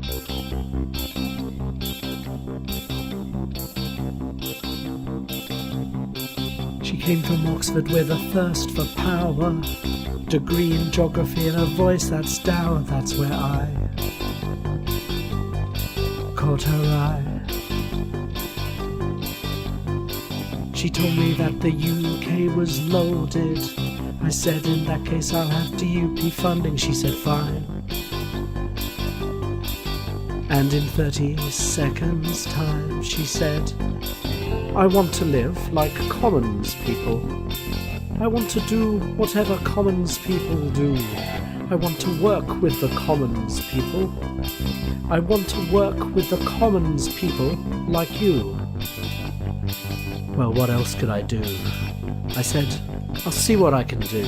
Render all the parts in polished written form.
She came from Oxford with a thirst for power, degree in geography and a voice that's dour. That's where I caught her eye. She told me that the UK was loaded. I said, in that case I'll have DUP funding. She said, fine. And in 30 seconds time she said, I want to live like commons people. I want to do whatever commons people do. I want to work with the commons people. I want to work with the commons people like you. Well, what else could I do? I said, I'll see what I can do.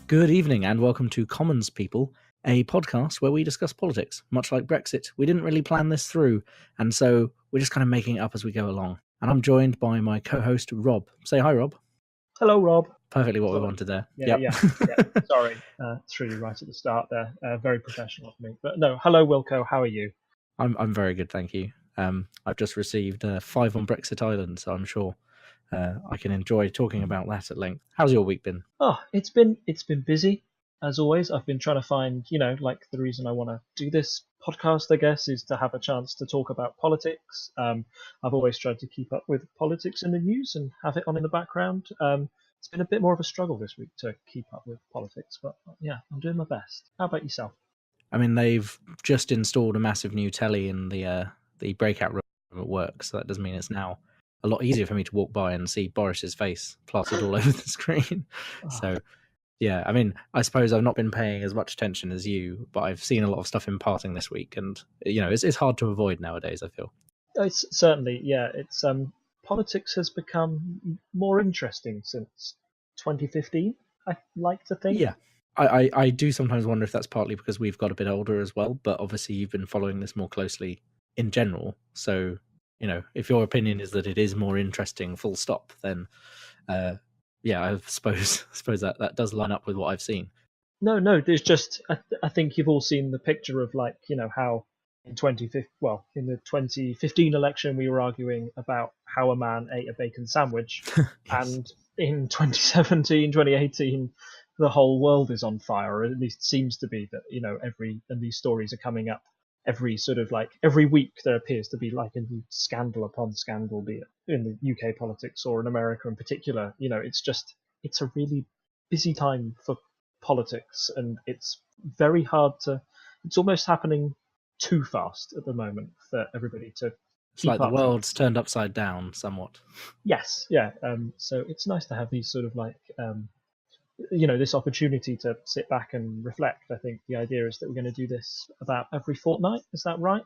Good evening and welcome to Commons People, a podcast where we discuss politics. Much like Brexit, we didn't really plan this through, and so we're just kind of making it up as we go along. And I'm joined by my co-host, Rob. Say hi, Rob. Hello, Rob. Perfectly what we wanted there. Yeah. Sorry, threw you right at the start there. Very professional of me. But no, hello, Wilco. How are you? I'm very good, thank you. I've just received 5 on Brexit Island, so I'm sure I can enjoy talking about that at length. How's your week been? Oh, it's been busy as always. I've been trying to find, like the reason I want to do this podcast, I guess, is to have a chance to talk about politics. I've always tried to keep up with politics in the news and have it on in the background. It's been a bit more of a struggle this week to keep up with politics, but yeah, I'm doing my best. How about yourself? I mean, they've just installed a massive new telly in the breakout room at work, so that does mean it's now a lot easier for me to walk by and see Boris's face plastered all over the screen. So, yeah, I mean, I suppose I've not been paying as much attention as you, but I've seen a lot of stuff in passing this week, and it's hard to avoid nowadays, I feel. It's certainly, yeah. It's politics has become more interesting since 2015. I like to think. Yeah. I do sometimes wonder if that's partly because we've got a bit older as well, but obviously you've been following this more closely in general. So, if your opinion is that it is more interesting, full stop, then yeah, I suppose that does line up with what I've seen. No, there's just I think you've all seen the picture of how in in the 2015 election we were arguing about how a man ate a bacon sandwich, yes. And in 2017, 2018. The whole world is on fire, or at least seems to be. That and these stories are coming up every week. There appears to be like a new scandal upon scandal, be it in the UK politics or in America in particular. It's a really busy time for politics, and it's very hard to. It's almost happening too fast at the moment for everybody to. It's like the world's turned upside down somewhat. Yes, yeah. So it's nice to have these sort of this opportunity to sit back and reflect. I think the idea is that we're going to do this about every fortnight. Is that right?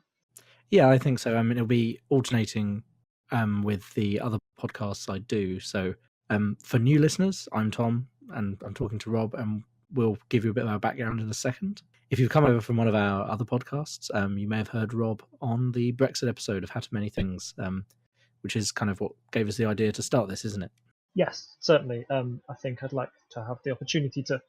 Yeah, I think so. I mean, it'll be alternating with the other podcasts I do. So for new listeners, I'm Tom and I'm talking to Rob, and we'll give you a bit of our background in a second. If you've come over from one of our other podcasts, you may have heard Rob on the Brexit episode of How to Many Things, which is kind of what gave us the idea to start this, isn't it? Yes, certainly. I think I'd like to have the opportunity to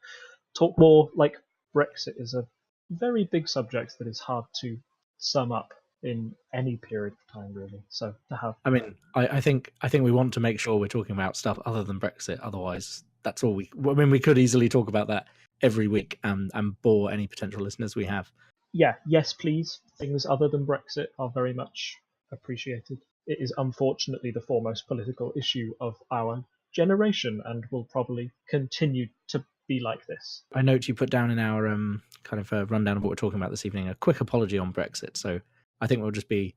talk more. Like, Brexit is a very big subject that is hard to sum up in any period of time, really. So to have, I mean, I think we want to make sure we're talking about stuff other than Brexit. Otherwise, that's all we. I mean, we could easily talk about that every week and bore any potential listeners we have. Yeah, yes, please. Things other than Brexit are very much appreciated. It is unfortunately the foremost political issue of our generation and will probably continue to be like this. I note you put down in our kind of a rundown of what we're talking about this evening a quick apology on Brexit. So I think we'll just be,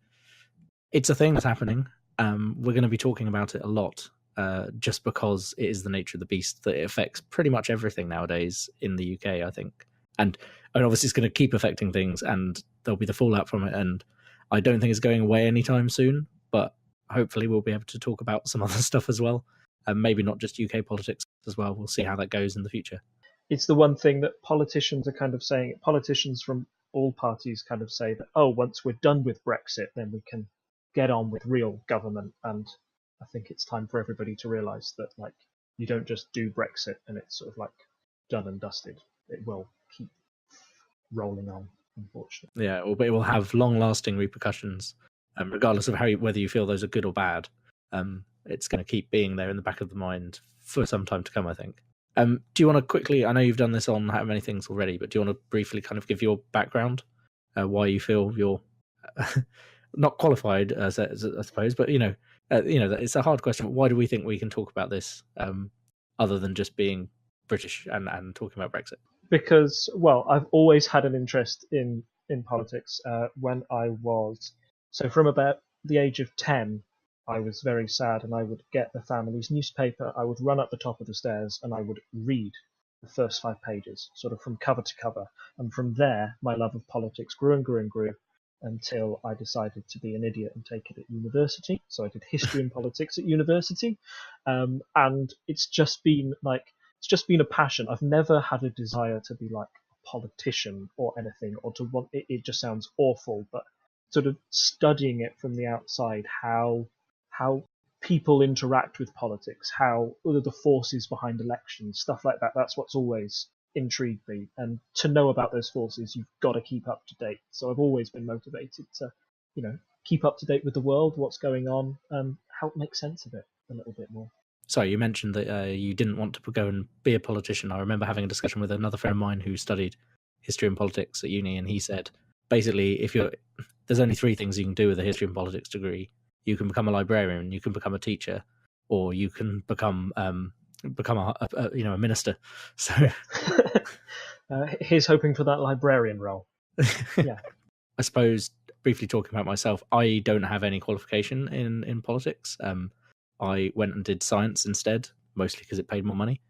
it's a thing that's happening. We're going to be talking about it a lot just because it is the nature of the beast that it affects pretty much everything nowadays in the UK, I think. And obviously it's going to keep affecting things and there'll be the fallout from it. And I don't think it's going away anytime soon, but hopefully we'll be able to talk about some other stuff as well. And maybe not just UK politics as well. We'll see how that goes in the future. It's the one thing that politicians are kind of saying. Politicians from all parties kind of say that, once we're done with Brexit, then we can get on with real government. And I think it's time for everybody to realise that, you don't just do Brexit and it's sort of done and dusted. It will keep rolling on, unfortunately. Yeah, but it will have long-lasting repercussions, regardless of whether you feel those are good or bad. It's going to keep being there in the back of the mind for some time to come, I think. Do you want to quickly, I know you've done this on how many things already, but do you want to briefly kind of give your background, why you feel you're not qualified, I suppose, but it's a hard question. Why do we think we can talk about this, other than just being British and talking about Brexit? Because, well, I've always had an interest in politics. When I was, so from about the age of 10, I was very sad, and I would get the family's newspaper, I would run up the top of the stairs, and I would read the first 5 pages, sort of from cover to cover. And from there, my love of politics grew and grew and grew until I decided to be an idiot and take it at university. So I did history and politics at university. And it's just been a passion. I've never had a desire to be like a politician or anything, or to want it. It just sounds awful, but sort of studying it from the outside, how people interact with politics, how other the forces behind elections, stuff like that. That's what's always intrigued me. And to know about those forces, you've got to keep up to date. So I've always been motivated to, keep up to date with the world, what's going on, and help make sense of it a little bit more. Sorry, you mentioned that you didn't want to go and be a politician. I remember having a discussion with another friend of mine who studied history and politics at uni, and he said, basically, there's only 3 things you can do with a history and politics degree. You can become a librarian, you can become a teacher, or you can become a minister. So he's hoping for that librarian role. Yeah. I suppose, briefly talking about myself, I don't have any qualification in politics. I went and did science instead, mostly because it paid more money.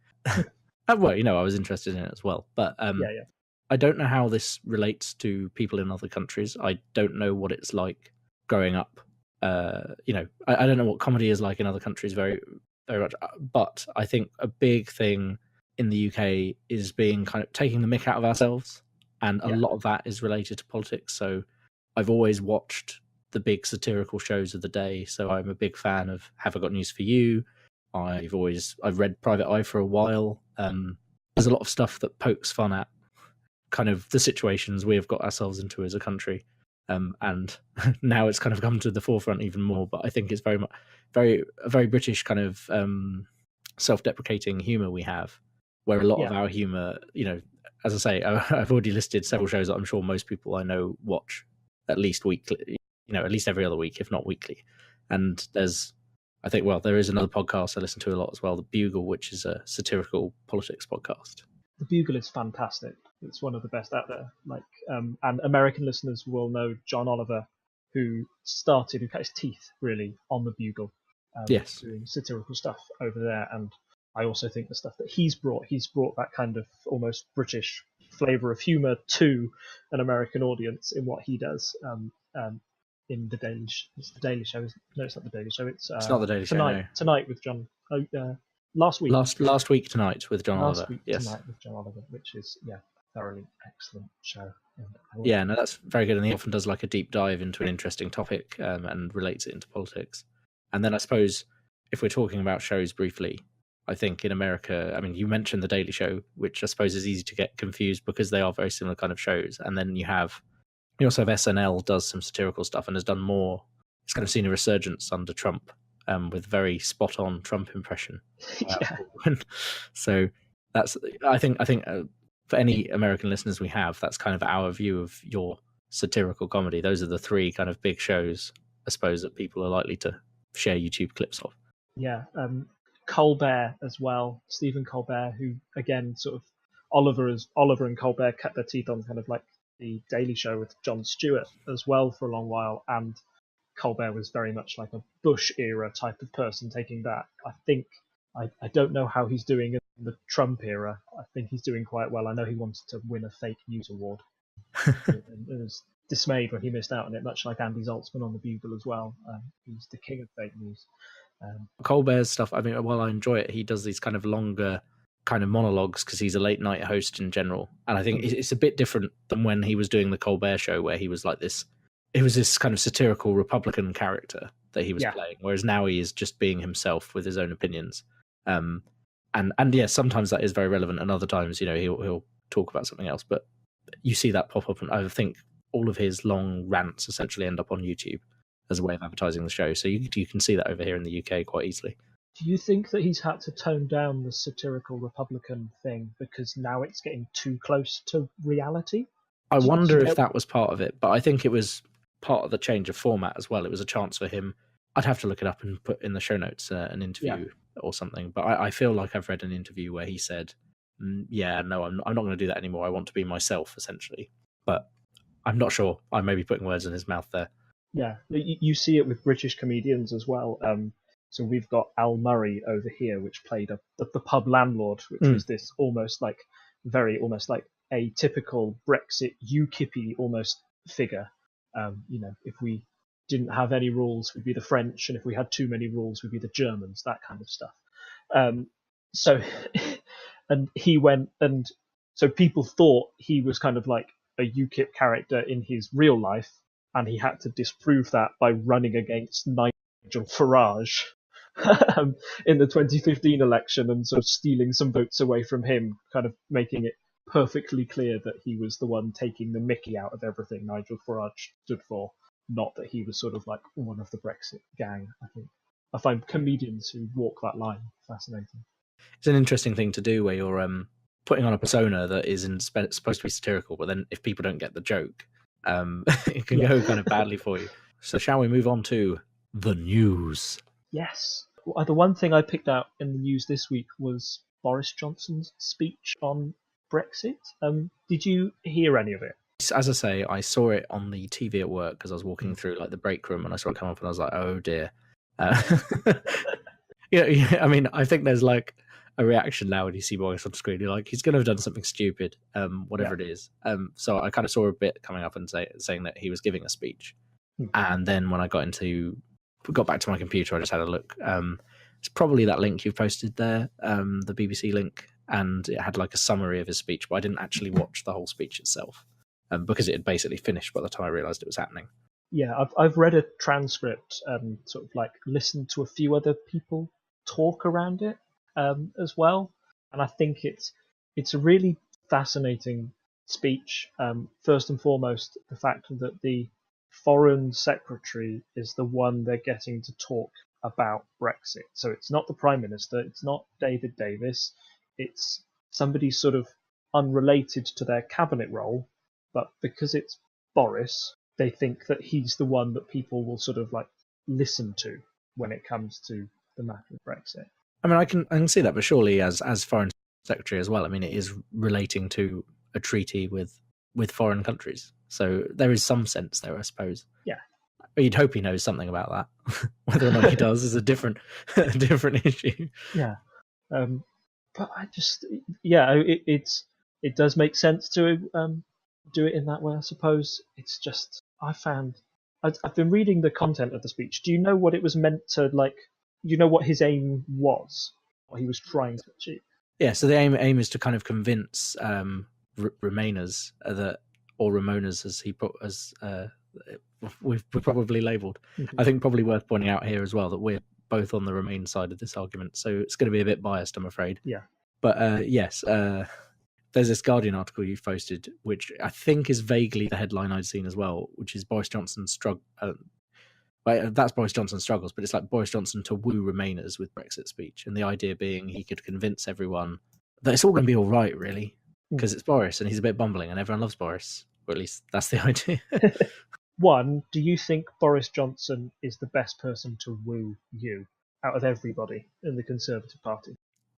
Well, I was interested in it as well. But I don't know how this relates to people in other countries. I don't know what it's like growing up. I don't know what comedy is like in other countries very, very much. But I think a big thing in the UK is being kind of taking the mick out of ourselves. And a lot of that is related to politics. So I've always watched the big satirical shows of the day. So I'm a big fan of Have I Got News for You? I've read Private Eye for a while. There's a lot of stuff that pokes fun at kind of the situations we have got ourselves into as a country. And now it's kind of come to the forefront even more. But I think it's very much a very British kind of self-deprecating humour we have, where a lot of our humour, as I say, I've already listed several shows that I'm sure most people I know watch at least weekly, at least every other week, if not weekly. And there is another podcast I listen to a lot as well, The Bugle, which is a satirical politics podcast. The Bugle is fantastic. It's one of the best out there. And American listeners will know John Oliver, who cut his teeth really on The Bugle, doing satirical stuff over there. And I also think the stuff that he's brought that kind of almost British flavour of humour to an American audience in what he does. In the Daily Show. No, it's not the Daily Show. It's not the Daily Show. No. Tonight with John. Last week. Last week tonight with John Oliver. Last week tonight with John Oliver, which is thoroughly excellent show. That's very good, and he often does like a deep dive into an interesting topic and relates it into politics. And then I suppose if we're talking about shows briefly, I think in America, I mean, you mentioned the Daily Show, which I suppose is easy to get confused because they are very similar kind of shows. And then you also have SNL does some satirical stuff and has done more. It's kind of seen a resurgence under Trump with very spot on Trump impression. So I think for any American listeners we have, that's kind of our view of your satirical comedy. Those are the 3 kind of big shows, I suppose, that people are likely to share YouTube clips of. Yeah. Colbert as well, Stephen Colbert, who again sort of Oliver and Colbert cut their teeth on kind of like the Daily Show with Jon Stewart as well for a long while, and Colbert was very much like a Bush era type of person taking that. I think I don't know how he's doing in the Trump era. I think he's doing quite well. I know he wanted to win a fake news award. and was dismayed when he missed out on it, much like Andy Zaltzman on The Bugle as well. He's the king of fake news. Colbert's stuff, I mean, while I enjoy it, he does these kind of longer kind of monologues because he's a late night host in general. And I think it's a bit different than when he was doing the Colbert Show, where he was like this kind of satirical Republican character that he was playing, whereas now he is just being himself with his own opinions. And yeah, sometimes that is very relevant, and other times, he'll talk about something else. But you see that pop up, and I think all of his long rants essentially end up on YouTube as a way of advertising the show. So you can see that over here in the UK quite easily. Do you think that he's had to tone down the satirical Republican thing because now it's getting too close to reality? I wonder if that was part of it, but I think it was part of the change of format as well. It was a chance for him. I'd have to look it up and put in the show notes an interview or something. But I feel like I've read an interview where he said, "Yeah, no, I'm not going to do that anymore. I want to be myself," essentially. But I'm not sure. I may be putting words in his mouth there. Yeah, you see it with British comedians as well. So we've got Al Murray over here, which played the pub landlord, which was this almost like a typical Brexit UKIP-y almost figure. If we didn't have any rules, we'd be the French, and if we had too many rules, we'd be the Germans, that kind of stuff. So, and he went, and so people thought he was kind of like a UKIP character in his real life, and he had to disprove that by running against Nigel Farage in the 2015 election and sort of stealing some votes away from him, kind of making it perfectly clear that he was the one taking the mickey out of everything Nigel Farage stood for, not that he was sort of like one of the Brexit gang. I find comedians who walk that line fascinating. It's an interesting thing to do where you're putting on a persona that isn't supposed to be satirical, but then if people don't get the joke, it can go kind of badly for you. So shall we move on to the news? Yes. The one thing I picked out in the news this week was Boris Johnson's speech on Brexit. Did you hear any of it? As I say, I saw it on the TV at work because I was walking through like the break room and I saw it come up and I was like, oh dear. I mean, I think there's like a reaction now when you see Boris on screen. You're like, he's going to have done something stupid, whatever it is. So I kind of saw a bit coming up and saying that he was giving a speech. And then when I got back to my computer, I just had a look. It's probably that link you've posted there, the BBC link, and it had like a summary of his speech, but I didn't actually watch the whole speech itself because it had basically finished by the time I realised it was happening. Yeah, I've read a transcript, sort of like listened to a few other people talk around it as well, and I think it's a really fascinating speech. First and foremost, the fact that the Foreign Secretary is the one they're getting to talk about Brexit. So it's not the Prime Minister, it's not David Davis, it's somebody sort of unrelated to their cabinet role, but because it's Boris, they think that he's the one that people will sort of like listen to when it comes to the matter of Brexit. I mean, I can see that, but surely as Foreign Secretary as well, I mean, it is relating to a treaty with foreign countries. So there is some sense there, I suppose. Yeah. But you'd hope he knows something about that. Whether or not he does is a different issue. Yeah. But I just, it does make sense to do it in that way, I suppose. It's just, I've been reading the content of the speech. Do you know what it was meant to, like, do you know what his aim was? What he was trying to achieve? Yeah, so the aim is to kind of convince Remainers that, or Ramonas as we've probably labelled. I think probably worth pointing out here as well that we're both on the Remain side of this argument, so it's going to be a bit biased, I'm afraid. Yeah. But yes, there's this Guardian article you've posted, which I think is vaguely the headline I'd seen as well, which is Boris Johnson's struggle. That's Boris Johnson's struggles, but it's like Boris Johnson to woo Remainers with Brexit speech, and the idea being he could convince everyone that it's all going to be all right, really, because it's Boris and he's a bit bumbling and everyone loves Boris, or at least that's the idea. One, do you think Boris Johnson is the best person to woo you out of everybody in the Conservative Party?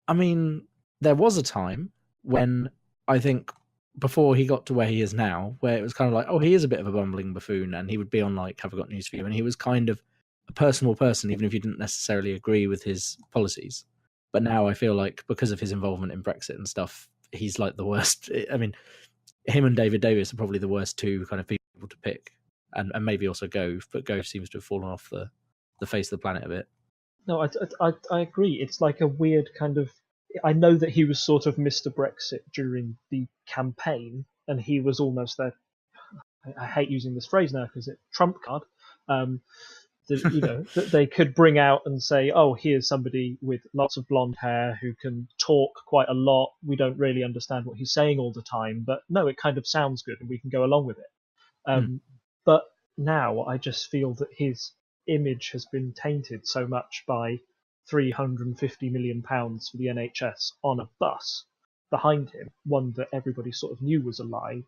I mean, there was a time when I think before he got to where he is now, where it was kind of like, oh, he is a bit of a bumbling buffoon, and he would be on like Have I Got News For You, and he was kind of a personable person, even if you didn't necessarily agree with his policies. But now I feel like because of his involvement in Brexit and stuff, he's like the worst. I mean, him and David Davis are probably the worst two kind of people to pick, and maybe also Gove, but Gove seems to have fallen off the face of the planet a bit. No, I agree. It's like a weird kind of. I know that he was sort of Mr. Brexit during the campaign, and he was almost their. I hate using this phrase now because it's Trump card. that they could bring out and say, oh, here's somebody with lots of blonde hair who can talk quite a lot. We don't really understand what he's saying all the time, but no, it kind of sounds good and we can go along with it. But now I just feel that his image has been tainted so much by £350 million for the NHS on a bus behind him, one that everybody sort of knew was a lie,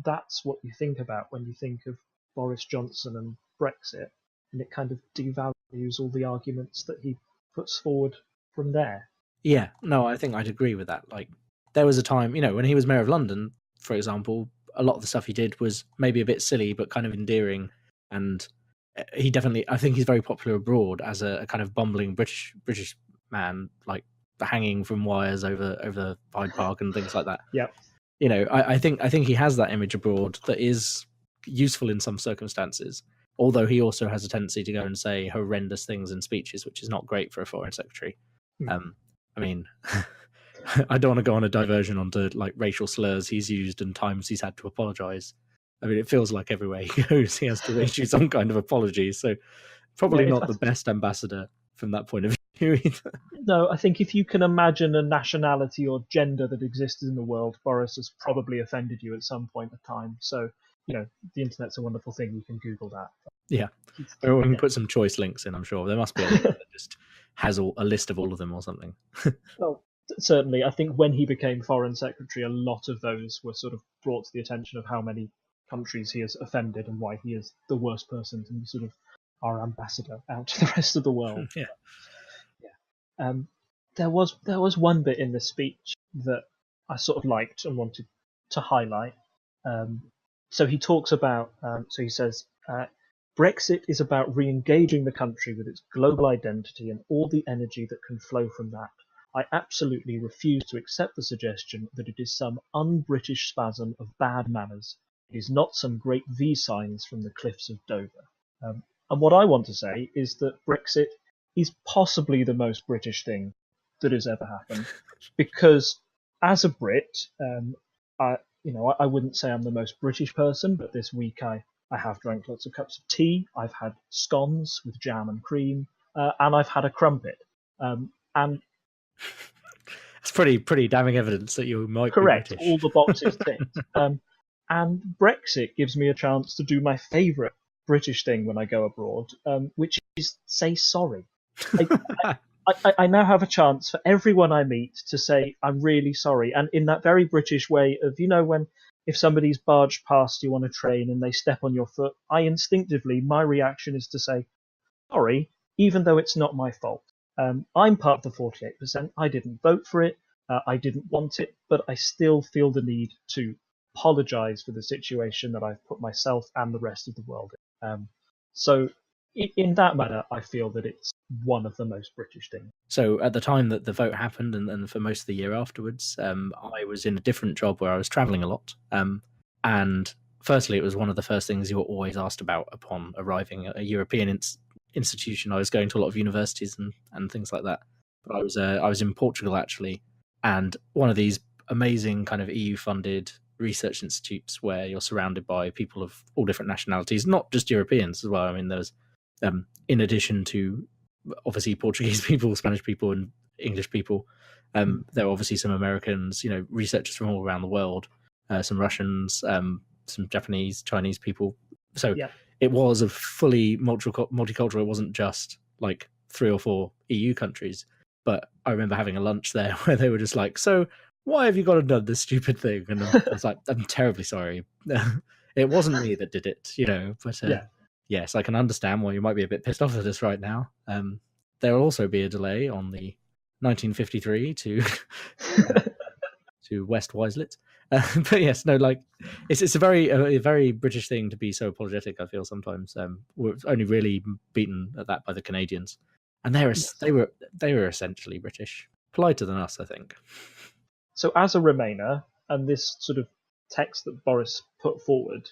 that's what you think about when you think of Boris Johnson and Brexit, and it kind of devalues all the arguments that he puts forward from there. Yeah, no, I think I'd agree with that. Like, there was a time, when he was Mayor of London, for example, a lot of the stuff he did was maybe a bit silly, but kind of endearing. And he definitely, I think he's very popular abroad as a kind of bumbling British man, like hanging from wires over Hyde Park and things like that. Yeah. I think he has that image abroad that is useful in some circumstances, although he also has a tendency to go and say horrendous things in speeches, which is not great for a foreign secretary. I mean, I don't want to go on a diversion onto like racial slurs he's used and times he's had to apologize. I mean, it feels like everywhere he goes, he has to issue some kind of apology. So probably not the best ambassador from that point of view either. No, I think if you can imagine a nationality or gender that existed in the world, Boris has probably offended you at some point of time. So, the internet's a wonderful thing. You can Google that. Yeah. Or we can put some choice links in, I'm sure. There must be a link that just has a list of all of them or something. Well, certainly. I think when he became Foreign Secretary, a lot of those were sort of brought to the attention of how many countries he has offended and why he is the worst person to be sort of our ambassador out to the rest of the world. Yeah. There was one bit in the speech that I sort of liked and wanted to highlight. So he talks about, he says, Brexit is about re-engaging the country with its global identity and all the energy that can flow from that. I absolutely refuse to accept the suggestion that it is some un-British spasm of bad manners. It is not some great V signs from the cliffs of Dover. And what I want to say is that Brexit is possibly the most British thing that has ever happened, because as a Brit, I wouldn't say I'm the most British person, but this week I have drank lots of cups of tea. I've had scones with jam and cream, and I've had a crumpet. And it's pretty damning evidence that you might correct, be British. all the boxes ticked. And Brexit gives me a chance to do my favourite British thing when I go abroad, which is say sorry. I now have a chance for everyone I meet to say I'm really sorry, and in that very British way of, when if somebody's barged past you on a train and they step on your foot, I instinctively, my reaction is to say sorry, even though it's not my fault. I'm part of the 48%. I didn't vote for it. I didn't want it, but I still feel the need to apologise for the situation that I've put myself and the rest of the world in. So in that manner, I feel that it's one of the most British things. So at the time that the vote happened, and for most of the year afterwards, I was in a different job where I was travelling a lot. And firstly, it was one of the first things you were always asked about upon arriving at a European institution. I was going to a lot of universities and things like that. But I was in Portugal, actually, and one of these amazing kind of EU-funded research institutes where you're surrounded by people of all different nationalities, not just Europeans as well. I mean, there's in addition to obviously Portuguese people, Spanish people, and English people, there are obviously some Americans, researchers from all around the world, some Russians, some Japanese, Chinese people. So it was a fully multicultural. It wasn't just like 3 or 4 EU countries. But I remember having a lunch there where they were just like, so why have you got to do this stupid thing? And I was like, I'm terribly sorry. It wasn't me that did it, but yes, I can understand why you might be a bit pissed off at us right now. There will also be a delay on the 1953 to West Wiselet. But yes, no, like it's a very British thing to be so apologetic. I feel sometimes we're only really beaten at that by the Canadians, and they were essentially British, politer than us, I think. So as a Remainer, and this sort of text that Boris put forward,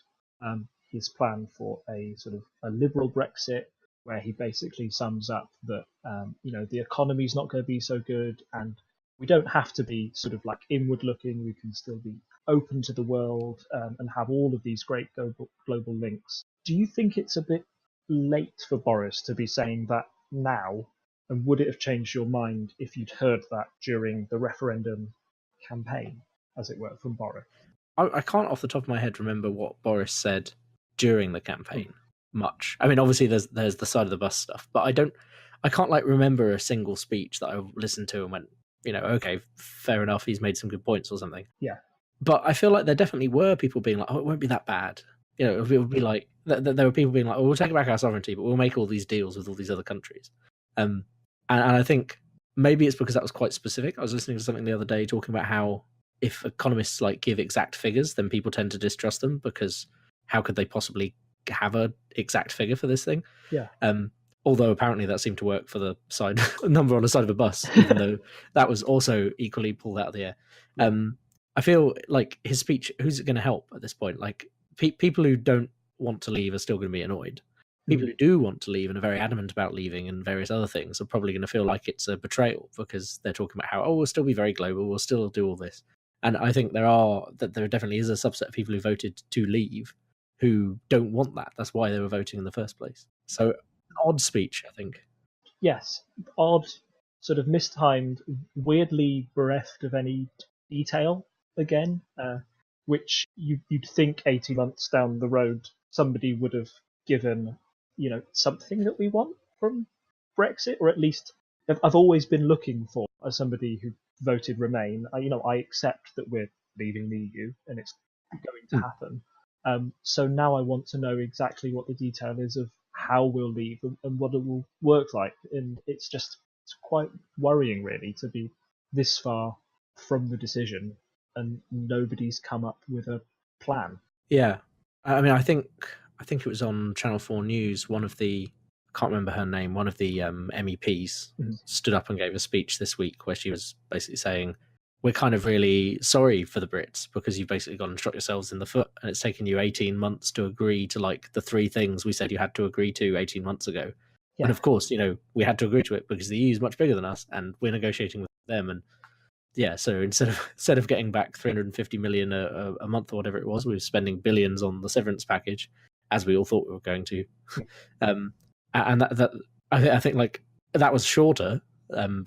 his plan for a sort of a liberal Brexit, where he basically sums up that the economy's not going to be so good, and we don't have to be sort of like inward looking. We can still be open to the world and have all of these great global links. Do you think it's a bit late for Boris to be saying that now? And would it have changed your mind if you'd heard that during the referendum campaign, as it were, from Boris? I can't off the top of my head remember what Boris said during the campaign much. I mean, obviously there's the side of the bus stuff, but I can't like remember a single speech that I listened to and went, okay, fair enough, he's made some good points or something. Yeah. But I feel like there definitely were people being like, oh, it won't be that bad. It would be like, there were people being like, oh, we'll take back our sovereignty, but we'll make all these deals with all these other countries. And I think maybe it's because that was quite specific. I was listening to something the other day talking about how if economists like give exact figures, then people tend to distrust them because how could they possibly have an exact figure for this thing? Yeah. Although apparently that seemed to work for the side number on the side of a bus, even though that was also equally pulled out of the air. I feel like his speech, who's it going to help at this point? Like people who don't want to leave are still going to be annoyed. People who do want to leave and are very adamant about leaving and various other things are probably going to feel like it's a betrayal because they're talking about how, we'll still be very global, we'll still do all this. And I think there definitely is a subset of people who voted to leave who don't want that. That's why they were voting in the first place. So an odd speech, I think. Yes, odd, sort of mistimed, weirdly bereft of any detail again, which you'd think 18 months down the road somebody would have given, something that we want from Brexit, or at least I've always been looking for, as somebody who voted Remain, I accept that we're leaving the EU and it's going to happen. So now I want to know exactly what the detail is of how we'll leave and what it will work like. And it's quite worrying, really, to be this far from the decision and nobody's come up with a plan. Yeah, I mean, I think it was on Channel 4 News. One of the, I can't remember her name, one of the MEPs stood up and gave a speech this week where she was basically saying, we're kind of really sorry for the Brits because you've basically gone and shot yourselves in the foot and it's taken you 18 months to agree to like the 3 things we said you had to agree to 18 months ago. Yeah. And of course, we had to agree to it because the EU is much bigger than us and we're negotiating with them. And yeah, so instead of getting back 350 million a month or whatever it was, we were spending billions on the severance package, as we all thought we were going to. And that I think like that was shorter than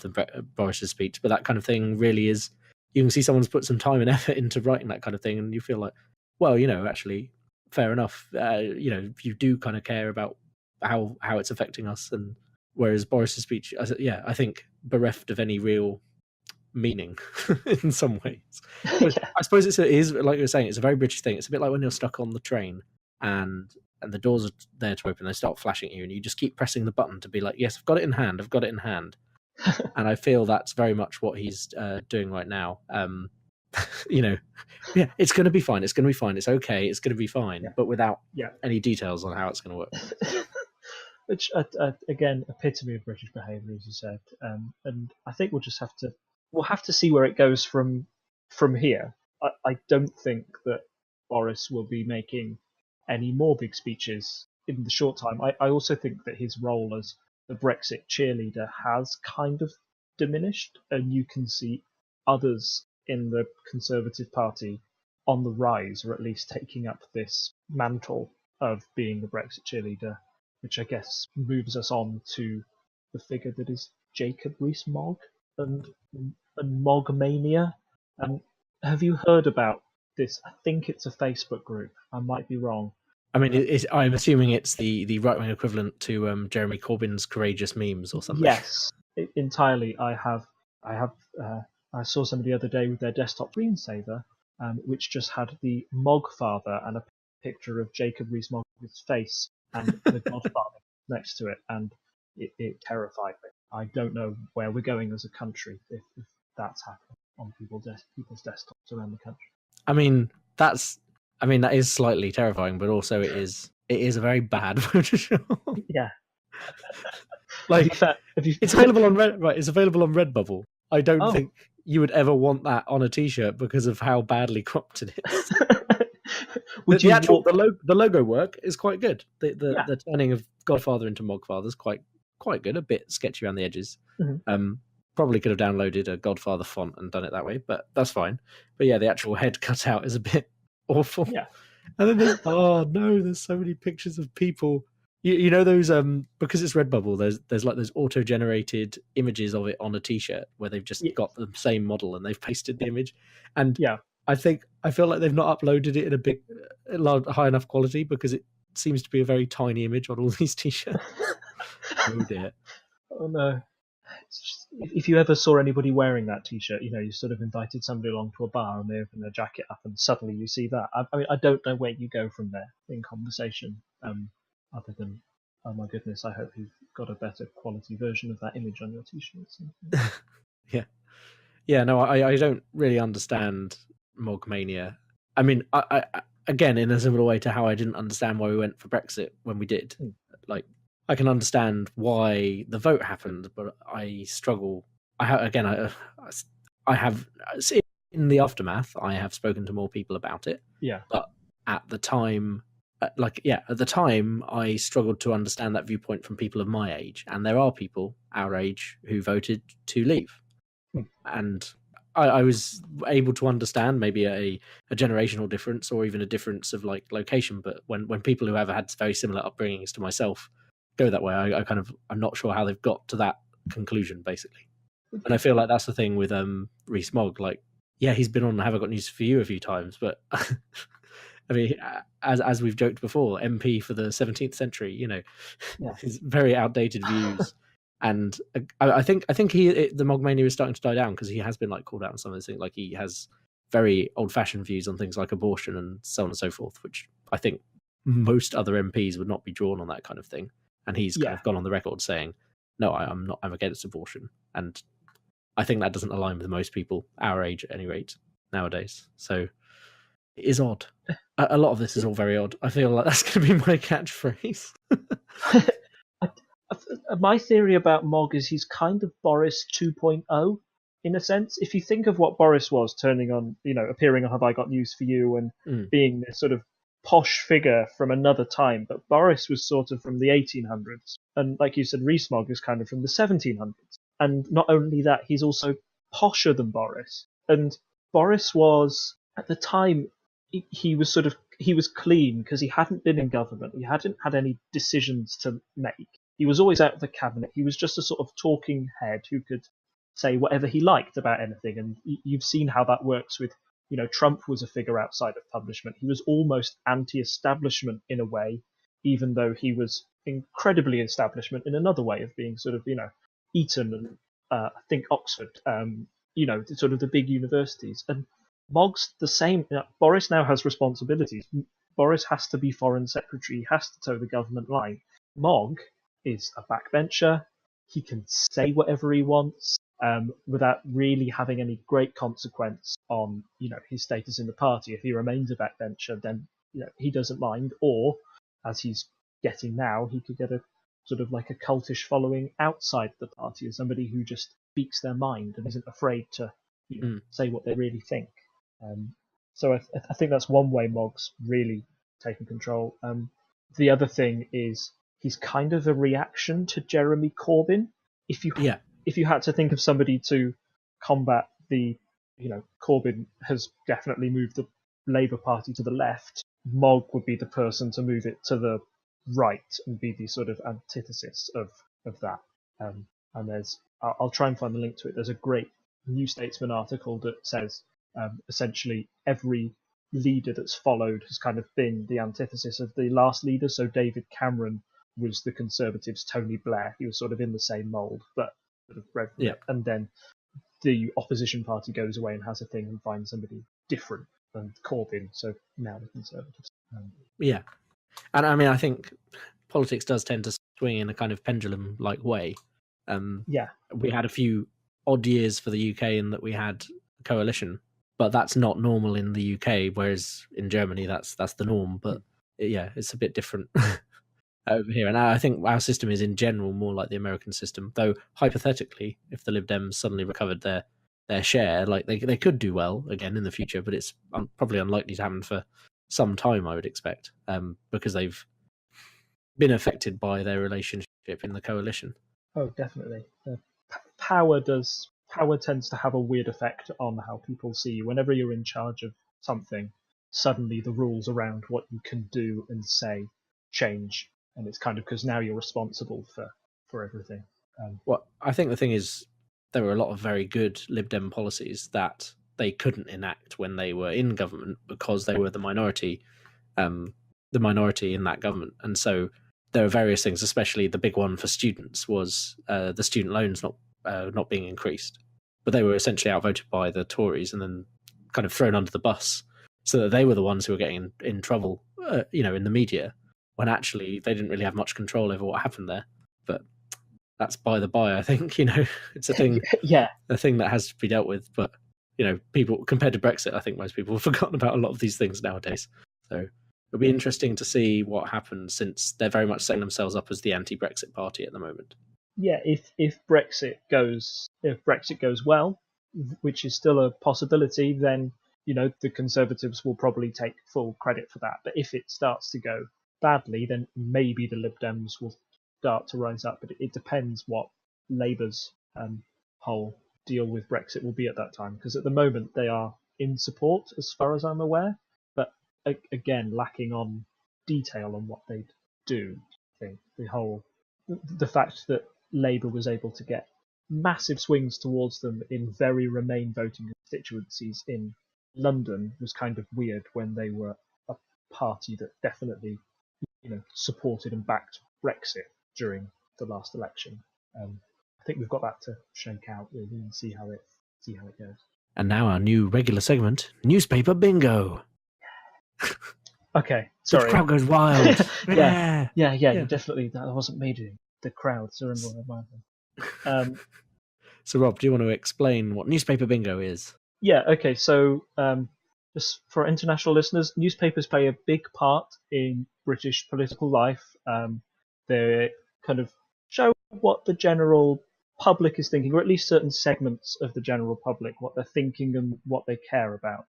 Boris's speech, but that kind of thing really is. You can see someone's put some time and effort into writing that kind of thing, and you feel like, well, actually, fair enough. You do kind of care about how it's affecting us, and whereas Boris's speech, I think bereft of any real meaning in some ways. I suppose it is like you were saying, it's a very British thing. It's a bit like when you're stuck on the train and the doors are there to open, they start flashing at you, and you just keep pressing the button to be like, yes, I've got it in hand. And I feel that's very much what he's doing right now. Yeah, it's going to be fine. It's going to be fine. It's okay. It's going to be fine, but without any details on how it's going to work. Which, again, epitome of British behaviour, as you said. And I think we'll have to see where it goes from here. I don't think that Boris will be making any more big speeches in the short time. I also think that his role as the Brexit cheerleader has kind of diminished, and you can see others in the Conservative Party on the rise, or at least taking up this mantle of being the Brexit cheerleader, which I guess moves us on to the figure that is Jacob Rees-Mogg and Mogmania. Have you heard about this? I think it's a Facebook group. I might be wrong. I mean, I'm assuming it's the right-wing equivalent to Jeremy Corbyn's courageous memes or something. Yes, entirely. I saw somebody the other day with their desktop screensaver, which just had the Mogg father and a picture of Jacob Rees-Mogg with his face and the Godfather next to it, and it terrified me. I don't know where we're going as a country if that's happening on people's desktops around the country. I mean, that is slightly terrifying, but also it is a very bad Photoshop. Yeah. Like, it's available on It's available on Redbubble. I don't think you would ever want that on a T-shirt because of how badly cropped it is. The logo work is quite good. The turning of Godfather into Mogfather is quite good. A bit sketchy around the edges. Mm-hmm. Probably could have downloaded a Godfather font and done it that way, but that's fine. But yeah, the actual head cutout is a bit awful. Yeah. And then there's so many pictures of people, You know those because it's Redbubble. There's like those auto generated images of it on a T-shirt where they've just got the same model and they've pasted the image, and Yeah. I feel like they've not uploaded it in a big, high enough quality because it seems to be a very tiny image on all these T-shirts. Oh dear. Oh no. It's just, if you ever saw anybody wearing that T-shirt, you sort of invited somebody along to a bar and they open their jacket up and suddenly you see that. I mean, I don't know where you go from there in conversation, other than, oh my goodness, I hope you've got a better quality version of that image on your T-shirts. Yeah. No, I don't really understand Mogmania. I mean, I again, in a similar way to how I didn't understand why we went for Brexit when we did. Like, I can understand why the vote happened, but I struggle. I have in the aftermath. I have spoken to more people about it. Yeah. But at the time, at the time, I struggled to understand that viewpoint from people of my age, and there are people our age who voted to leave, and I was able to understand maybe a generational difference or even a difference of like location. But when people who have had very similar upbringings to myself go that way, I'm not sure how they've got to that conclusion basically. And I feel like that's the thing with Rees-Mogg. Like, yeah, he's been on Have I Got News for You a few times, but I mean, as we've joked before, MP for the 17th century, his very outdated views. And I think the Mogmania is starting to die down because he has been like called out on some of those things. Like, he has very old-fashioned views on things like abortion and so on and so forth, which I think most other MPs would not be drawn on that kind of thing. And he's kind of gone on the record saying, "No, I'm against abortion," and I think that doesn't align with most people our age, at any rate, nowadays. So it is odd. A lot of this is all very odd. I feel like that's going to be my catchphrase. My theory about Mogg is he's kind of Boris 2.0 in a sense. If you think of what Boris was, turning on, appearing on Have I Got News for You and being this sort of posh figure from another time, but Boris was sort of from the 1800s, and like you said, Rees-Mogg is kind of from the 1700s. And not only that, he's also posher than Boris. And Boris was, at the time, he was clean because he hadn't been in government. He hadn't had any decisions to make. He was always out of the cabinet. He was just a sort of talking head who could say whatever he liked about anything. And you've seen how that works with, Trump was a figure outside of publishment. He was almost anti-establishment in a way, even though he was incredibly establishment in another way of being sort of, Eton and I think Oxford, sort of the big universities. And Mogg's the same. Boris now has responsibilities. Boris has to be foreign secretary. He has to toe the government line. Mogg is a backbencher. He can say whatever he wants without really having any great consequence on, his status in the party. If he remains a backbencher, then he doesn't mind. Or, as he's getting now, he could get a sort of like a cultish following outside the party, as somebody who just speaks their mind and isn't afraid to say what they really think. So I think that's one way Mogg's really taken control. The other thing is he's kind of a reaction to Jeremy Corbyn. If you had to think of somebody to combat the, Corbyn has definitely moved the Labour Party to the left, Mogg would be the person to move it to the right and be the sort of antithesis of that. And I'll try and find the link to it. There's a great New Statesman article that says essentially every leader that's followed has kind of been the antithesis of the last leader. So David Cameron was the Conservatives' Tony Blair. He was sort of in the same mould, but sort of and then the opposition party goes away and has a thing and finds somebody different than Corbyn. So now the Conservatives. And I mean, I think politics does tend to swing in a kind of pendulum-like way. We had a few odd years for the UK in that we had a coalition, but that's not normal in the UK, whereas in Germany that's the norm. But it's a bit different over here. And I think our system is in general more like the American system, though hypothetically, if the Lib Dems suddenly recovered their share, like they could do well again in the future, but it's probably unlikely to happen for some time, I would expect, because they've been affected by their relationship in the coalition. Oh, definitely. Power tends to have a weird effect on how people see you. Whenever you're in charge of something, suddenly the rules around what you can do and say change. and it's kind of because now you're responsible for everything. Well, I think the thing is, there were a lot of very good Lib Dem policies that they couldn't enact when they were in government because they were the minority in that government. And so there are various things, especially the big one for students was the student loans not being increased. But they were essentially outvoted by the Tories and then kind of thrown under the bus, so that they were the ones who were getting in trouble, in the media, when actually they didn't really have much control over what happened there. But that's by the by. I think it's a thing, a thing that has to be dealt with. But people, compared to Brexit, I think most people have forgotten about a lot of these things nowadays. So it'll be interesting to see what happens, since they're very much setting themselves up as the anti-Brexit party at the moment. Yeah, if Brexit goes well, which is still a possibility, then the Conservatives will probably take full credit for that. But if it starts to go badly, then maybe the Lib Dems will start to rise up. But it depends what Labour's whole deal with Brexit will be at that time, because at the moment they are in support, as far as I'm aware, but again lacking on detail on what they'd do. I think the fact that Labour was able to get massive swings towards them in very Remain voting constituencies in London was kind of weird, when they were a party that definitely supported and backed Brexit during the last election. I think we've got that to shake out really and see how it goes. And now our new regular segment, Newspaper Bingo. Okay, sorry. The crowd goes wild. yeah, definitely. That wasn't me doing. The crowds are involved. So, Rob, do you want to explain what Newspaper Bingo is? Yeah, okay. So, just for international listeners, newspapers play a big part in British political life. They kind of show what the general public is thinking, or at least certain segments of the general public, what they're thinking and what they care about.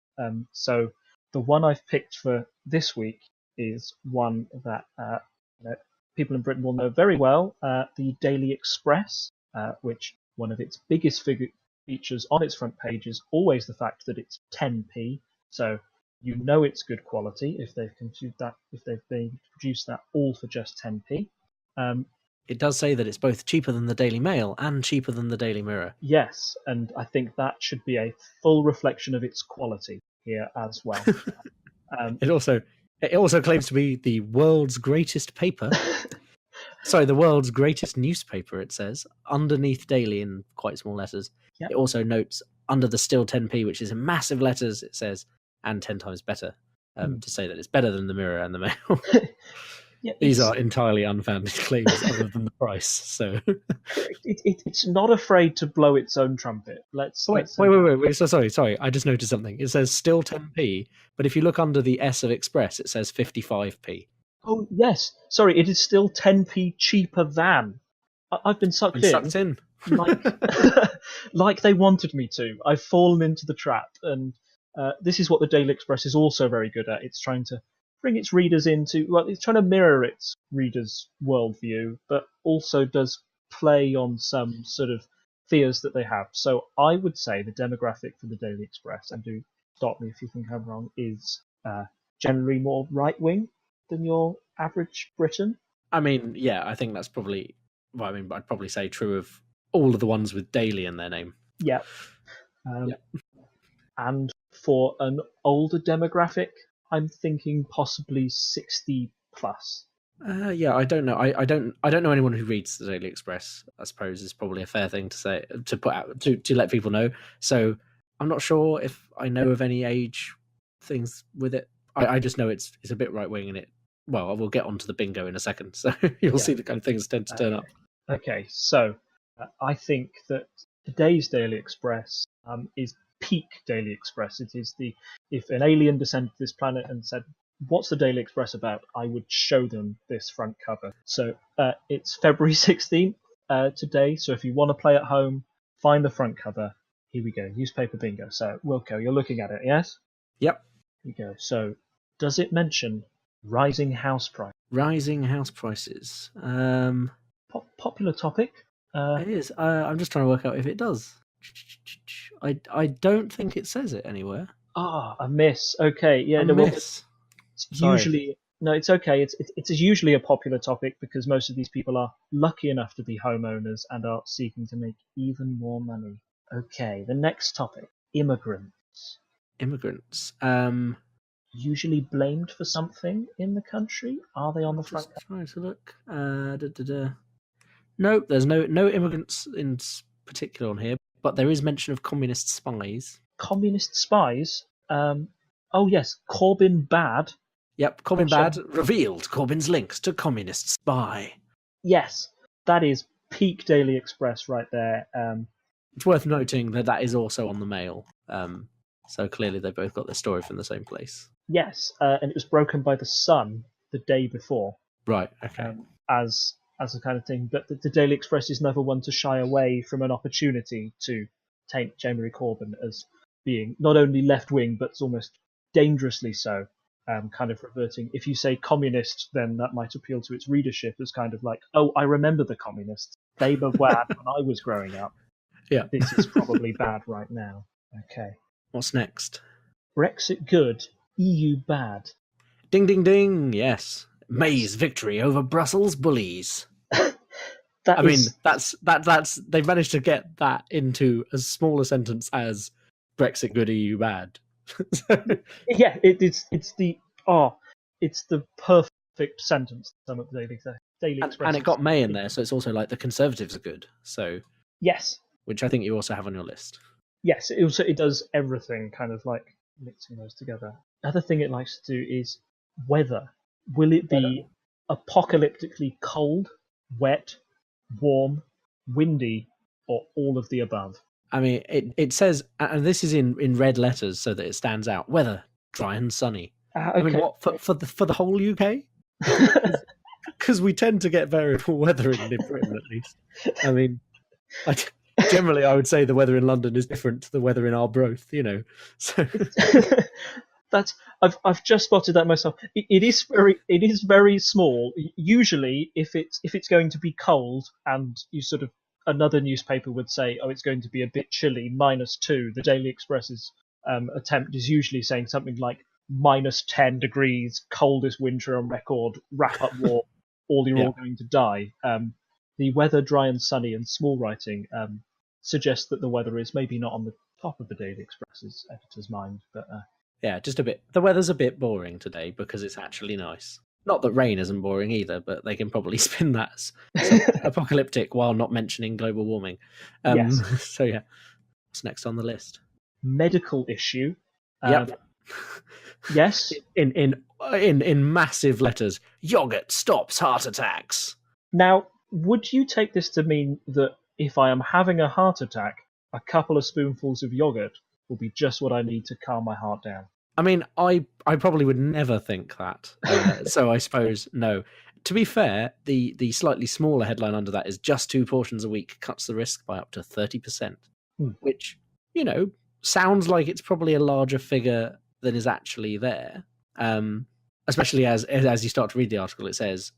So, the one I've picked for this week is one that people in Britain will know very well, the Daily Express, which one of its biggest features on its front page is always the fact that it's 10p. So it's good quality if they've produced that all for just 10p. It does say that it's both cheaper than the Daily Mail and cheaper than the Daily Mirror. Yes, and I think that should be a full reflection of its quality here as well. It also claims to be the world's greatest paper. Sorry, the world's greatest newspaper, it says, underneath Daily in quite small letters. Yep. It also notes under the still 10p, which is in massive letters, it says, and 10 times better, to say that it's better than the Mirror and the Mail. These are entirely unfounded claims other than the price. So it's not afraid to blow its own trumpet. Wait. So sorry. I just noticed something. It says still 10p, but if you look under the S of Express, it says 55p. Oh yes, sorry. It is still 10p cheaper than. I've been sucked in. Like they wanted me to. I've fallen into the trap, and this is what the Daily Express is also very good at. It's trying to bring its readers it's trying to mirror its readers' worldview, but also does play on some sort of fears that they have. So I would say the demographic for the Daily Express, and do stop me if you think I'm wrong, is generally more right-wing than your average Briton. I mean, yeah, I think that's probably, I'd probably say true of all of the ones with Daily in their name. Yeah. And for an older demographic, I'm thinking possibly 60 plus. I don't know. I don't know anyone who reads the Daily Express. I suppose is probably a fair thing to say, to put out to let people know. So I'm not sure if I know of any age things with it. I just know it's a bit right wing, and it. Well, I will get onto the bingo in a second, so you'll see the kind of things tend to turn up. Okay, so I think that today's Daily Express is peak Daily Express. It is if an alien descended to this planet and said, "What's the Daily Express about?" I would show them this front cover. So it's February 16th today. So if you want to play at home, find the front cover. Here we go, newspaper bingo. So Wilco, you're looking at it, yes? Yep. Here we go. So does it mention rising house price? Rising house prices. Popular topic. It is. I'm just trying to work out if it does. I don't think it says it anywhere. A miss. Okay, yeah. Miss. Usually No, it's okay. It's usually a popular topic because most of these people are lucky enough to be homeowners and are seeking to make even more money. Okay, the next topic: immigrants. Immigrants. Usually blamed for something in the country. Are they on the front? Just trying to look. Nope, there's no immigrants in particular on here, but there is mention of communist spies. Communist spies. Oh yes, Corbyn bad. Yep, Corbyn bad revealed Corbyn's links to communist spy. Yes, that is peak Daily Express right there. It's worth noting that is also on the Mail. So clearly they both got their story from the same place. Yes, and it was broken by the Sun the day before. Right. Okay. As a kind of thing, but the Daily Express is never one to shy away from an opportunity to taint Jeremy Corbyn as being not only left wing but almost dangerously so. Kind of reverting. If you say communist, then that might appeal to its readership as kind of like, oh, I remember the communists. They were bad when I was growing up. Yeah. This is probably bad right now. Okay. What's next? Brexit good, EU bad. Ding, ding, ding. Yes. May's victory over Brussels bullies. That's they've managed to get that into as small a sentence as Brexit good, EU bad. Yeah, it's the perfect sentence. Some of the Daily Express, and it got May in there, so it's also like the Conservatives are good. So yes, which I think you also have on your list. Yes, it does everything, kind of like mixing those together. Another thing it likes to do is weather. Will it be apocalyptically cold, wet, warm, windy, or all of the above? I mean, it says, and this is in red letters so that it stands out. Weather dry and sunny. Okay. I mean, what for the whole UK? Because we tend to get variable weather in Britain, at least. I mean, generally, I would say the weather in London is different to the weather in Arbroath. So I've just spotted that myself. It is very small. Usually, if it's going to be cold, and you sort of another newspaper would say, oh, it's going to be a bit chilly, -2. The Daily Express's attempt is usually saying something like -10 degrees, coldest winter on record, wrap up warm, you're all going to die. The weather dry and sunny and small writing suggests that the weather is maybe not on the top of the Daily Express's editor's mind, but yeah, just a bit. The weather's a bit boring today because it's actually nice. Not that rain isn't boring either, but they can probably spin that as apocalyptic while not mentioning global warming. Yes. So yeah, what's next on the list? Medical issue. Yep. Yes. In massive letters, yogurt stops heart attacks. Now, would you take this to mean that if I am having a heart attack, a couple of spoonfuls of yogurt will be just what I need to calm my heart down? I mean, I probably would never think that. So I suppose no. To be fair, the slightly smaller headline under that is just 2 portions a week cuts the risk by up to 30%, which, sounds like it's probably a larger figure than is actually there. Especially as you start to read the article, it says,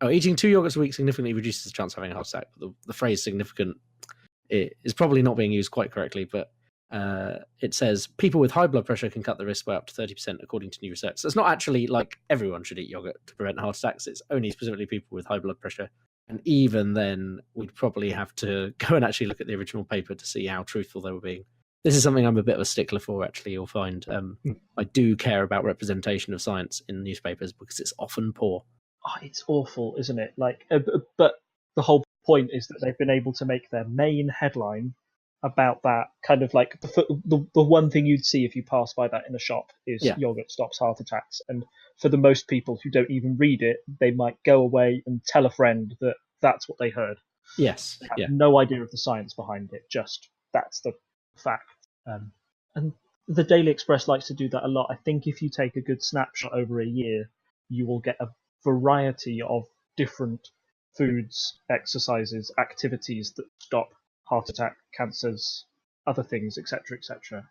eating 2 yogurts a week significantly reduces the chance of having a heart attack. The phrase significant is probably not being used quite correctly, but it says people with high blood pressure can cut the risk by up to 30% according to new research. So it's not actually like everyone should eat yogurt to prevent heart attacks. It's only specifically people with high blood pressure. And even then, we'd probably have to go and actually look at the original paper to see how truthful they were being. This is something I'm a bit of a stickler for, actually, you'll find. I do care about representation of science in newspapers because it's often poor. Oh, it's awful, isn't it? But the whole point is that they've been able to make their main headline about that, kind of like the one thing you'd see if you pass by that in a shop is yogurt stops heart attacks. And for the most people who don't even read it, they might go away and tell a friend that that's what they heard. Yes. They have no idea of the science behind it, just that's the fact. And the Daily Express likes to do that a lot. I think if you take a good snapshot over a year, you will get a variety of different foods, exercises, activities that stop heart attack, cancers, other things, etc., etc.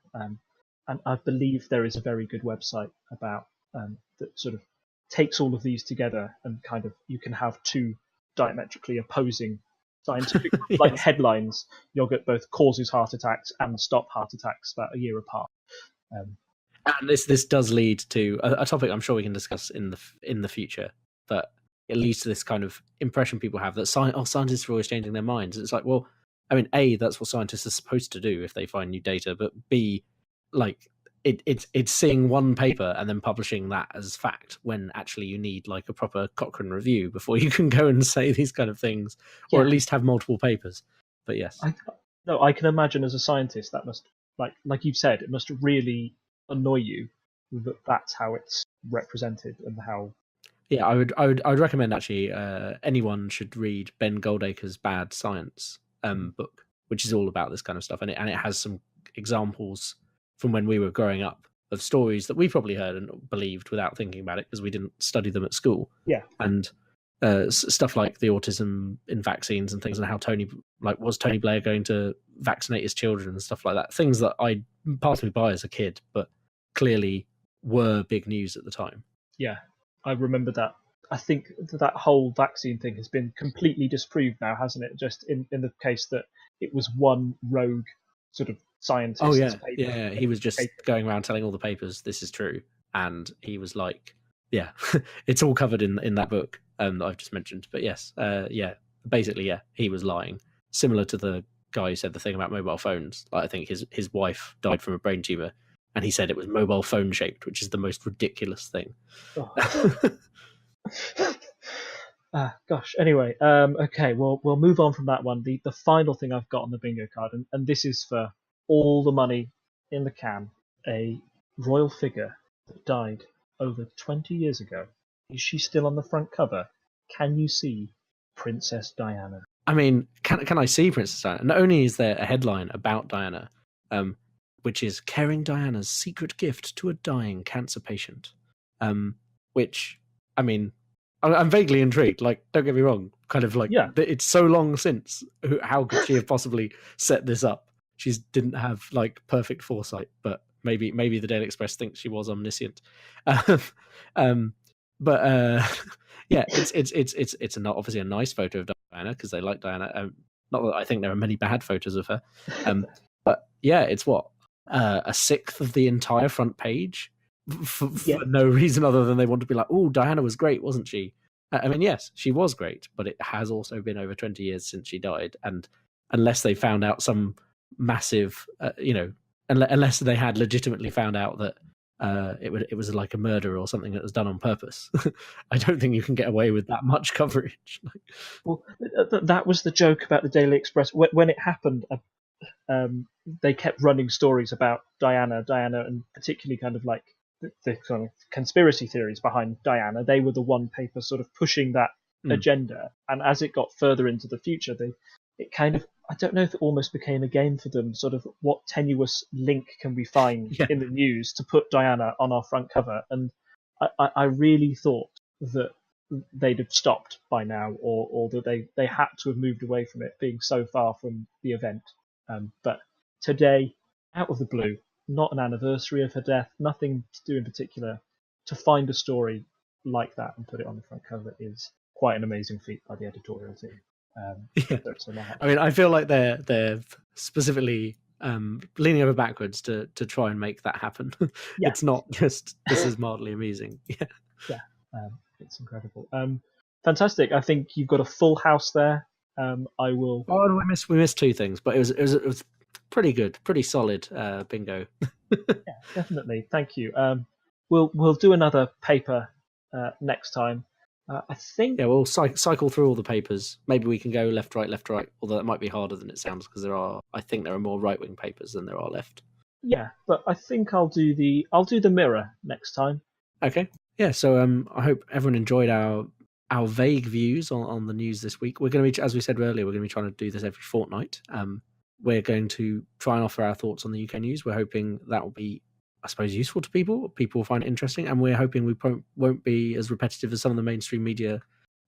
And I believe there is a very good website about that sort of takes all of these together, and kind of you can have 2 diametrically opposing scientific like headlines. Yogurt both causes heart attacks and stop heart attacks about a year apart. And this does lead to a topic I'm sure we can discuss in the future. But it leads to this kind of impression people have that scientists are always changing their minds. It's like, well, I mean, A, that's what scientists are supposed to do if they find new data, but B, like it's seeing one paper and then publishing that as fact when actually you need like a proper Cochrane review before you can go and say these kind of things, or at least have multiple papers. But yes, I can imagine as a scientist that must, like you've said, it must really annoy you that that's how it's represented and how. Yeah, I would recommend actually anyone should read Ben Goldacre's Bad Science book, which is all about this kind of stuff, and it has some examples from when we were growing up of stories that we probably heard and believed without thinking about it because we didn't study them at school. Yeah, and stuff like the autism in vaccines and things, and how was Tony Blair going to vaccinate his children and stuff like that. Things that I passed me by as a kid, but clearly were big news at the time. Yeah, I remember that. I think that whole vaccine thing has been completely disproved now, hasn't it? Just in the case that it was one rogue sort of scientist. Oh yeah, yeah. He was just going around telling all the papers this is true, and he was like, yeah, it's all covered in that book that I've just mentioned. But yes, basically, yeah, he was lying. Similar to the guy who said the thing about mobile phones. Like, I think his wife died from a brain tumor, and he said it was mobile phone shaped, which is the most ridiculous thing. Oh. Gosh. Anyway, okay, we'll move on from that one. The final thing I've got on the bingo card, and this is for all the money in the can, a royal figure that died over 20 years ago. Is she still on the front cover? Can you see Princess Diana? I mean, can I see Princess Diana? Not only is there a headline about Diana, which is Caring Diana's secret gift to a dying cancer patient, which, I mean, I'm vaguely intrigued. Like, don't get me wrong, kind of like, yeah, it's so long since. How could she have possibly set this up? She didn't have like perfect foresight, but maybe the Daily Express thinks she was omniscient. Yeah, it's not obviously a nice photo of Diana because they like Diana. Not that I think there are many bad photos of her, but yeah, it's a sixth of the entire front page for no reason other than they want to be like, oh, Diana was great, wasn't she? I mean, yes, she was great, but it has also been over 20 years since she died, and unless they found out some massive, unless they had legitimately found out that it was like a murder or something that was done on purpose, I don't think you can get away with that much coverage. Well, that was the joke about the Daily Express when it happened. They kept running stories about Diana, and particularly kind of like the kind of conspiracy theories behind Diana. They were the one paper sort of pushing that agenda, and as it got further into the future, it kind of, I don't know if it almost became a game for them, sort of what tenuous link can we find in the news to put Diana on our front cover. And I really thought that they'd have stopped by now, or that they had to have moved away from it being so far from the event. But today, out of the blue, not an anniversary of her death, nothing to do in particular, to find a story like that and put it on the front cover is quite an amazing feat by the editorial team. I mean, I feel like they're specifically leaning over backwards to try and make that happen. It's not just this is mildly amusing. It's incredible. Fantastic. I think you've got a full house there. I will. Oh, we missed two things, but it was pretty good, pretty solid bingo. Yeah, definitely. Thank you. We'll do another paper next time. I think. Yeah, we'll cycle through all the papers. Maybe we can go left, right. Although that might be harder than it sounds because I think there are more right-wing papers than there are left. Yeah, but I think I'll do the Mirror next time. Okay. Yeah. So I hope everyone enjoyed our vague views on the news this week. We're going to be, as we said earlier, we're going to be trying to do this every fortnight. We're going to try and offer our thoughts on the UK news. We're hoping that will be, I suppose, useful to people. People will find it interesting, and we're hoping we won't be as repetitive as some of the mainstream media,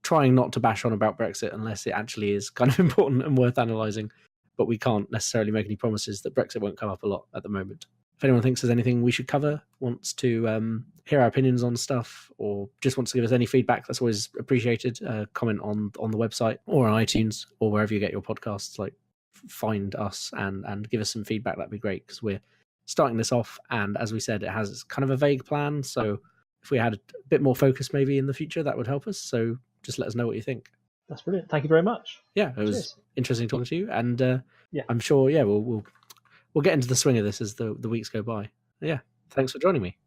trying not to bash on about Brexit unless it actually is kind of important and worth analysing. But we can't necessarily make any promises that Brexit won't come up a lot at the moment. If anyone thinks there's anything we should cover, wants to hear our opinions on stuff, or just wants to give us any feedback, that's always appreciated. Comment on the website or on iTunes or wherever you get your podcasts. Like, find us and give us some feedback. That'd be great, because we're starting this off. And as we said, it has kind of a vague plan. So if we had a bit more focus maybe in the future, that would help us. So just let us know what you think. That's brilliant. Thank you very much. Yeah, it was interesting talking to you. And Yeah. I'm sure, we'll get into the swing of this as the weeks go by. Yeah, thanks for joining me.